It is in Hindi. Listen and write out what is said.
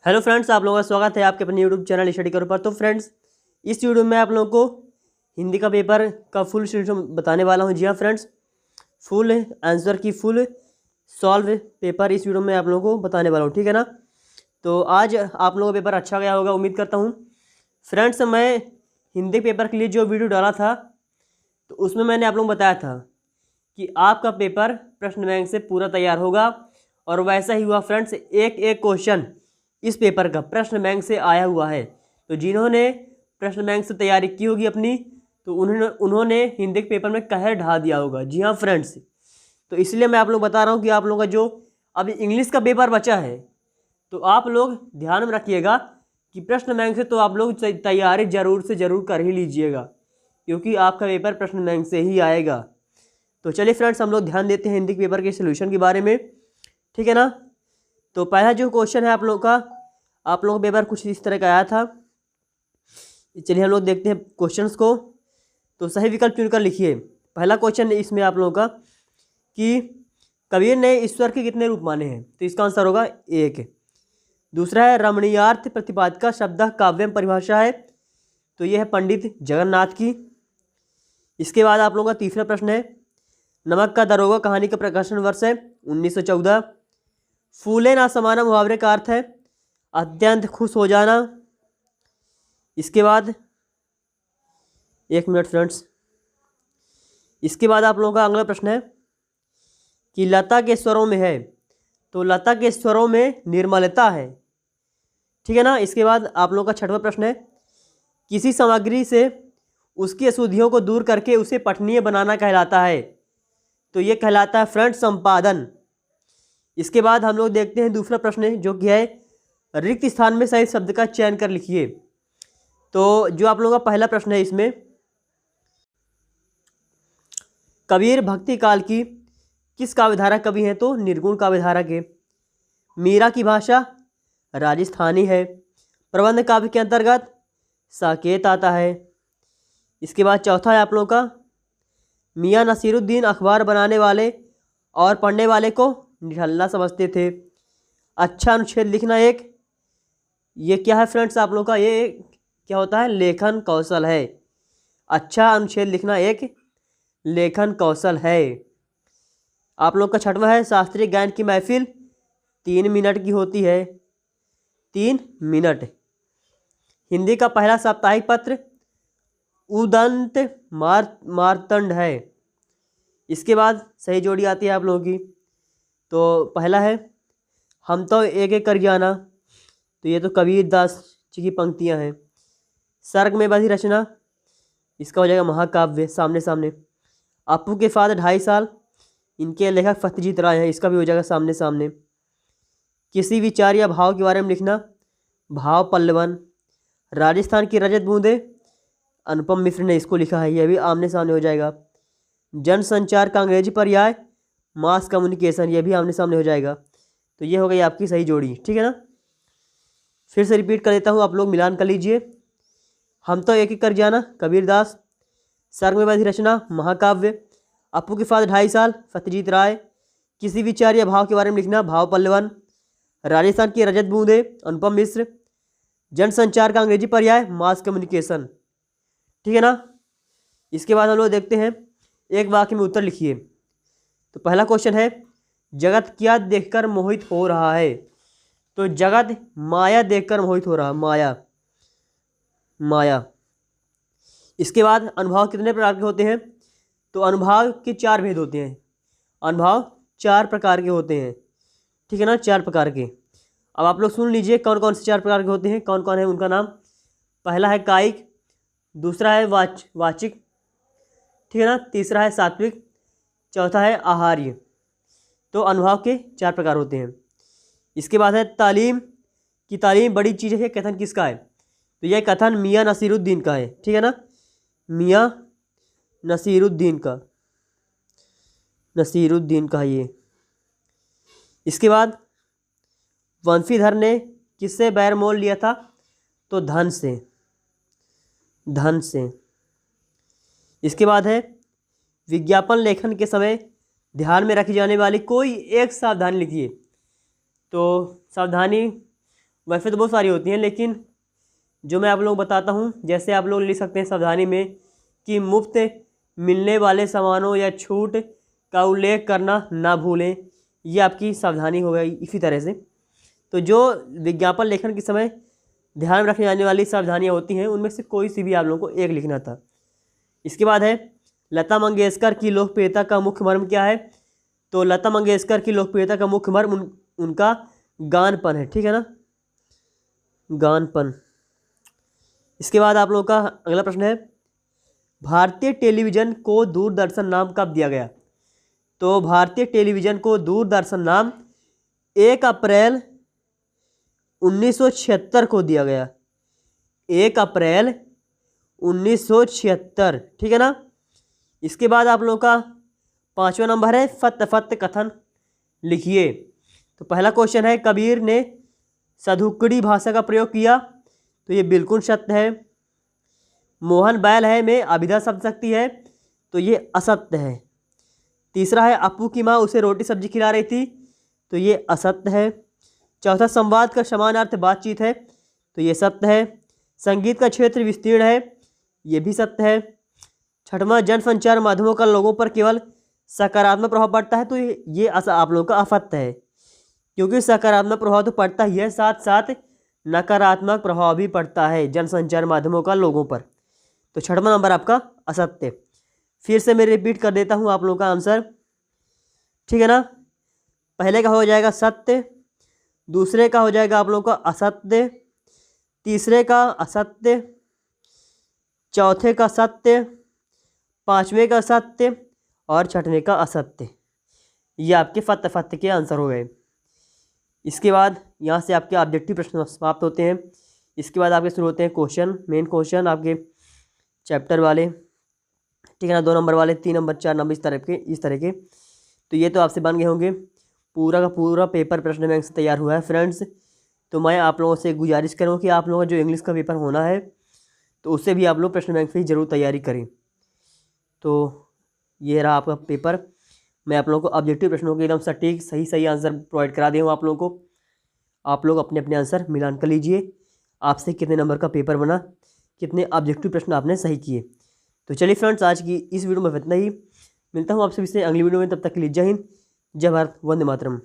हेलो फ्रेंड्स, आप लोगों का स्वागत है आपके अपने यूट्यूब चैनल स्टडी करो पर। तो फ्रेंड्स, इस वीडियो में आप लोगों को हिंदी का पेपर का फुल सोल्यूशन बताने वाला हूं। जी हाँ फ्रेंड्स, फुल आंसर की फुल सॉल्व पेपर इस वीडियो में आप लोगों को बताने वाला हूं, ठीक है ना। तो आज आप लोगों का पेपर अच्छा गया होगा, उम्मीद करता हूँ। फ्रेंड्स, मैं हिंदी पेपर के लिए जो वीडियो डाला था तो उसमें मैंने आप लोगों को बताया था कि आपका पेपर प्रश्न बैंक से पूरा तैयार होगा, और वैसा ही हुआ फ्रेंड्स। एक एक क्वेश्चन इस पेपर का प्रश्न बैंक से आया हुआ है। तो जिन्होंने प्रश्न बैंक से तैयारी की होगी अपनी, तो उन्होंने हिंदी के पेपर में कहर ढा दिया होगा। जी हाँ फ्रेंड्स, तो इसलिए मैं आप लोग बता रहा हूँ कि आप लोगों का जो अभी इंग्लिश का पेपर बचा है, तो आप लोग ध्यान में रखिएगा कि प्रश्न बैंक से तो आप लोग तैयारी जरूर से ज़रूर कर ही लीजिएगा, क्योंकि आपका पेपर प्रश्न बैंक से ही आएगा। तो चलिए फ्रेंड्स, हम लोग ध्यान देते हैं हिंदी के पेपर के सोल्यूशन के बारे में, ठीक है ना। तो पहला जो क्वेश्चन है आप लोगों का पेपर कुछ इस तरह का आया था। चलिए हम लोग देखते हैं क्वेश्चंस को। तो सही विकल्प चुनकर लिखिए। पहला क्वेश्चन इसमें आप लोगों का कि कबीर ने ईश्वर के कितने रूप माने हैं, तो इसका आंसर होगा 1। दूसरा है रमणीयार्थ प्रतिपादिका शब्द काव्यम परिभाषा है, तो यह है पंडित जगन्नाथ की। इसके बाद आप लोगों का तीसरा प्रश्न है नमक का दरोगा कहानी का प्रकाशन वर्ष है 1914। फूले ना समाना मुहावरे का अर्थ है अत्यंत खुश हो जाना। इसके बाद एक मिनट फ्रेंड्स, इसके बाद आप लोगों का अगला प्रश्न है कि लता के स्वरों में है, तो लता के स्वरों में निर्मलता है, ठीक है ना। इसके बाद आप लोगों का छठवां प्रश्न है किसी सामग्री से उसकी अशुद्धियों को दूर करके उसे पठनीय बनाना कहलाता है, तो ये कहलाता है फ्रेंड्स संपादन। इसके बाद हम लोग देखते हैं दूसरा प्रश्न जो कि है रिक्त स्थान में सही शब्द का चयन कर लिखिए। तो जो आप लोगों का पहला प्रश्न है इसमें कबीर भक्ति काल की किस काव्यधारा कवि हैं, तो निर्गुण काव्यधारा के। मीरा की भाषा राजस्थानी है। प्रबंध काव्य के अंतर्गत साकेत आता है। इसके बाद चौथा है आप लोगों का मियाँ नसीरुद्दीन अखबार बनाने वाले और पढ़ने वाले को निठल्ला समझते थे। अच्छा अनुच्छेद लिखना एक, ये क्या है फ्रेंड्स आप लोग का, ये क्या होता है, लेखन कौशल है। अच्छा अनुच्छेद लिखना एक लेखन कौशल है। आप लोग का छठवां है शास्त्रीय गायन की महफिल 3 मिनट की होती है, 3 मिनट। हिंदी का पहला साप्ताहिक पत्र उदंत मार्तंड है। इसके बाद सही जोड़ी आती है आप लोगों की। तो पहला है हम तो एक एक कर जाना, तो ये तो कबीर दास जी की पंक्तियां हैं। सर्ग में बधी रचना, इसका हो जाएगा महाकाव्य सामने सामने। अपू के फादर 2.5 साल, इनके लेखक फतेहजीत राय हैं, इसका भी हो जाएगा सामने सामने। किसी विचार या भाव के बारे में लिखना, भाव पल्लवन। राजस्थान की रजत बूंदे, अनुपम मिश्र ने इसको लिखा है, यह भी आमने सामने हो जाएगा। जनसंचार का अंग्रेजी पर्याय मास कम्युनिकेशन, यह भी आमने सामने हो जाएगा। तो ये हो गई आपकी सही जोड़ी, ठीक है ना। फिर से रिपीट कर देता हूँ, आप लोग मिलान कर लीजिए। हम तो एक एक कर जाना कबीरदास, सर्ग में बधी रचना महाकाव्य, अपू के फादर 2.5 साल फतेहजीत राय, किसी विचार या भाव के बारे में लिखना भाव पल्लवन, राजस्थान की रजत बूंदे अनुपम मिश्र, जनसंचार का अंग्रेजी पर्याय मास कम्युनिकेशन, ठीक है ना। इसके बाद हम लोग देखते हैं एक वाक्य में उत्तर लिखिए। तो पहला क्वेश्चन है जगत क्या देखकर मोहित हो रहा है, तो जगत माया देखकर मोहित हो रहा है, माया माया। इसके बाद अनुभाव कितने प्रकार के होते हैं, तो अनुभाव के 4 भेद होते हैं। अनुभाव 4 प्रकार के होते हैं, ठीक है ना, 4 प्रकार के। अब आप लोग सुन लीजिए कौन कौन से 4 प्रकार के होते हैं, कौन कौन है उनका नाम। पहला है कायिक, दूसरा है वाचिक, ठीक है ना, तीसरा है सात्विक, चौथा है आहार्य। तो अनुभाव के 4 प्रकार होते हैं। इसके बाद है तालीम की तालीम बड़ी चीज़ है, कथन किसका है, तो यह कथन मियाँ नसीरुद्दीन का है, ठीक है ना, मियाँ नसीरुद्दीन का है ये। इसके बाद वंशीधर ने किससे बैर मोल लिया था, तो धन से। इसके बाद है विज्ञापन लेखन के समय ध्यान में रखी जाने वाली कोई एक सावधानी लिखिए। तो सावधानी वैसे तो बहुत सारी होती हैं, लेकिन जो मैं आप लोगों को बताता हूँ, जैसे आप लोग लिख सकते हैं सावधानी में कि मुफ्त मिलने वाले सामानों या छूट का उल्लेख करना ना भूलें, ये आपकी सावधानी हो गई। इसी तरह से तो जो विज्ञापन लेखन के समय ध्यान में रखने जाने वाली सावधानियाँ होती हैं, उनमें से कोई सी भी आप लोगों को एक लिखना था। इसके बाद है लता मंगेशकर की लोकप्रियता का मुख्य मर्म क्या है। तो लता मंगेशकर की लोकप्रियता का मुख्य मर्म उनका गानपन है, ठीक है ना, गानपन। इसके बाद आप लोगों का अगला प्रश्न है, भारतीय टेलीविज़न को दूरदर्शन नाम कब दिया गया। तो भारतीय टेलीविज़न को दूरदर्शन नाम 1 अप्रैल 1976 को दिया गया। 1 अप्रैल 1976, ठीक है ना। इसके बाद आप लोगों का 5वां नंबर है, फत फत कथन लिखिए। तो पहला क्वेश्चन है, कबीर ने सधुकड़ी भाषा का प्रयोग किया। तो ये बिल्कुल सत्य है। मोहन बैल है में अभिधा शब्द शक्ति है। तो ये असत्य है। तीसरा है, अपू की माँ उसे रोटी सब्जी खिला रही थी। तो ये असत्य है। चौथा, संवाद का समान अर्थ बातचीत है। तो ये सत्य है। संगीत का क्षेत्र विस्तीर्ण है। ये भी सत्य है। छठवां, जनसंचार माध्यमों का लोगों पर केवल सकारात्मक प्रभाव पड़ता है। तो ये आप लोगों का असत्य है, क्योंकि सकारात्मक प्रभाव तो पड़ता ही है, साथ साथ नकारात्मक प्रभाव भी पड़ता है जनसंचार माध्यमों का लोगों पर। तो छठवां नंबर आपका असत्य। फिर से मैं रिपीट कर देता हूँ आप लोगों का आंसर, ठीक है ना। पहले का हो जाएगा सत्य, दूसरे का हो जाएगा आप लोगों का असत्य, तीसरे का असत्य, चौथे का सत्य, पांचवें का सत्य और छठवें का असत्य। ये आपके फत्य फत्य के आंसर हो गए। इसके बाद यहाँ से आपके ऑब्जेक्टिव प्रश्न समाप्त होते हैं। इसके बाद आपके शुरू होते हैं क्वेश्चन, मेन क्वेश्चन आपके चैप्टर वाले, ठीक है ना, 2 नंबर वाले, 3 नंबर, 4 नंबर, इस तरह के। तो ये तो आपसे बन गए होंगे। पूरा का पूरा पेपर प्रश्न बैंक से तैयार हुआ है फ्रेंड्स। तो मैं आप लोगों से गुजारिश करूँ कि आप लोगों का जो इंग्लिश का पेपर होना है, तो उससे भी आप लोग प्रश्न बैंक से ही ज़रूर तैयारी करें। तो ये रहा आपका पेपर। मैं आप लोगों को ऑब्जेक्टिव प्रश्नों के एकदम सटीक सही आंसर प्रोवाइड करा दिया हूँ आप लोगों को। आप लोग अपने अपने आंसर मिलान कर लीजिए, आपसे कितने नंबर का पेपर बना, कितने ऑब्जेक्टिव प्रश्न आपने सही किए। तो चलिए फ्रेंड्स, आज की इस वीडियो में इतना ही। मिलता हूँ आपसे इससे अगली वीडियो में, तब तक के लिए जय हिंद, जय भारत, वंदे मातरम।